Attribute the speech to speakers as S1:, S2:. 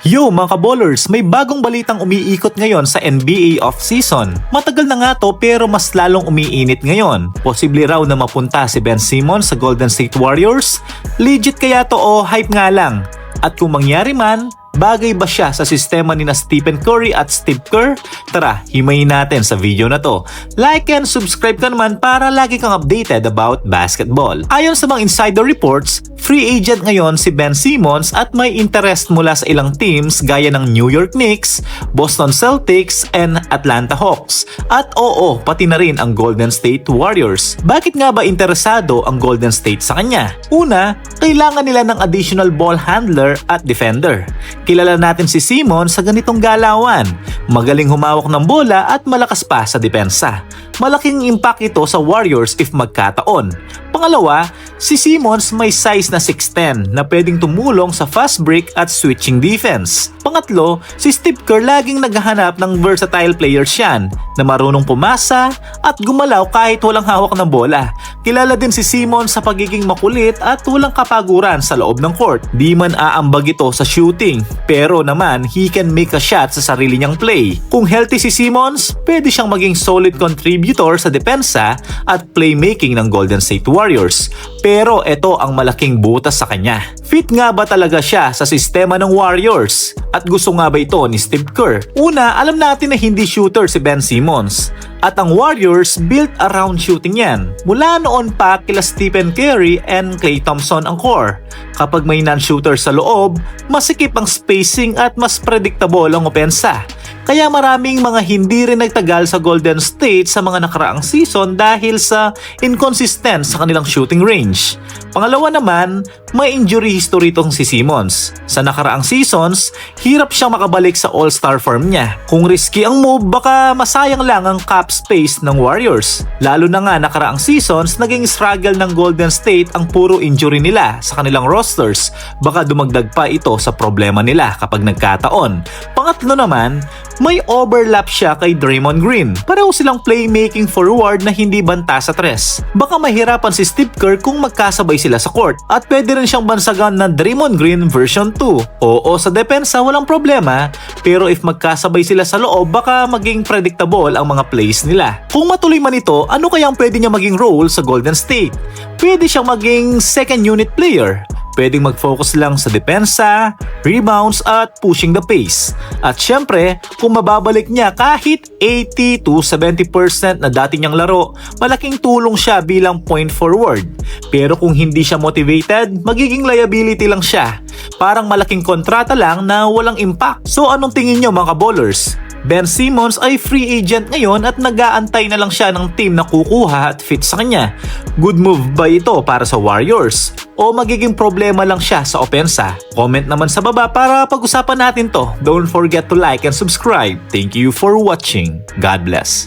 S1: Yo mga kaballers, may bagong balitang umiikot ngayon sa NBA off-season. Matagal na nga to pero mas lalong umiinit ngayon. Posible raw na mapunta si Ben Simmons sa Golden State Warriors. Legit kaya to o hype nga lang? At kung mangyari man, bagay ba siya sa sistema ni na Stephen Curry at Steve Kerr? Tara, himayin natin sa video na to. Like and subscribe ka naman para lagi kang updated about basketball. Ayon sa mga insider reports, free agent ngayon si Ben Simmons at may interest mula sa ilang teams gaya ng New York Knicks, Boston Celtics, and Atlanta Hawks. At oo, pati na rin ang Golden State Warriors. Bakit nga ba interesado ang Golden State sa kanya? Una, kailangan nila ng additional ball handler at defender. Kilala natin si Simmons sa ganitong galawan. Magaling humawak ng bola at malakas pa sa depensa. Malaking impact ito sa Warriors if magkataon. Pangalawa, si Simmons may size na 6'10 na pwedeng tumulong sa fast break at switching defense. Pangatlo, si Steve Kerr laging naghahanap ng versatile players yan na marunong pumasa at gumalaw kahit walang hawak ng bola. Kilala din si Simmons sa pagiging makulit at walang kapaguran sa loob ng court. Di man aambag ito sa shooting, pero naman he can make a shot sa sarili niyang play. Kung healthy si Simmons, pwede siyang maging solid contributor sa depensa at playmaking ng Golden State Warriors. Pero ito ang malaking butas sa kanya. Fit nga ba talaga siya sa sistema ng Warriors? At gusto nga ba ito ni Steve Kerr? Una, alam natin na hindi shooter si Ben Simmons. At ang Warriors built around shooting yan. Mula noon pa kila Stephen Curry and Klay Thompson ang core. Kapag may non-shooter sa loob, masikip ang spacing at mas predictable ang opensa. Kaya maraming mga hindi rin nagtagal sa Golden State sa mga nakaraang season dahil sa inconsistent sa kanilang shooting range. Pangalawa naman, may injury history itong si Simmons. Sa nakaraang seasons, hirap siyang makabalik sa all-star form niya. Kung risky ang move, baka masayang lang ang cap space ng Warriors. Lalo na nga nakaraang seasons, naging struggle ng Golden State ang puro injury nila sa kanilang rosters. Baka dumagdag pa ito sa problema nila kapag nagkataon. Pangatlo naman, may overlap siya kay Draymond Green. Pareho silang playmaking forward na hindi banta sa tres. Baka mahirapan si Steve Kerr kung magkasabay sila sa court. At pwede rin siyang bansagan na Draymond Green version 2. Oo, sa depensa walang problema, pero if magkasabay sila sa loob, baka maging predictable ang mga plays nila. Kung matuloy man ito, ano kayang pwede niya maging role sa Golden State? Pwede siyang maging second unit player. Pwedeng mag-focus lang sa depensa, rebounds at pushing the pace. At syempre, kung mababalik niya kahit 80 to 70% na dati niyang laro, malaking tulong siya bilang point forward. Pero kung hindi siya motivated, magiging liability lang siya. Parang malaking kontrata lang na walang impact. So anong tingin niyo mga ballers? Ben Simmons ay free agent ngayon at nag-aantay na lang siya ng team na kukuha at fit sa kanya. Good move ba ito para sa Warriors? O magiging problema lang siya sa opensa? Comment naman sa baba para pag-usapan natin to. Don't forget to like and subscribe. Thank you for watching. God bless.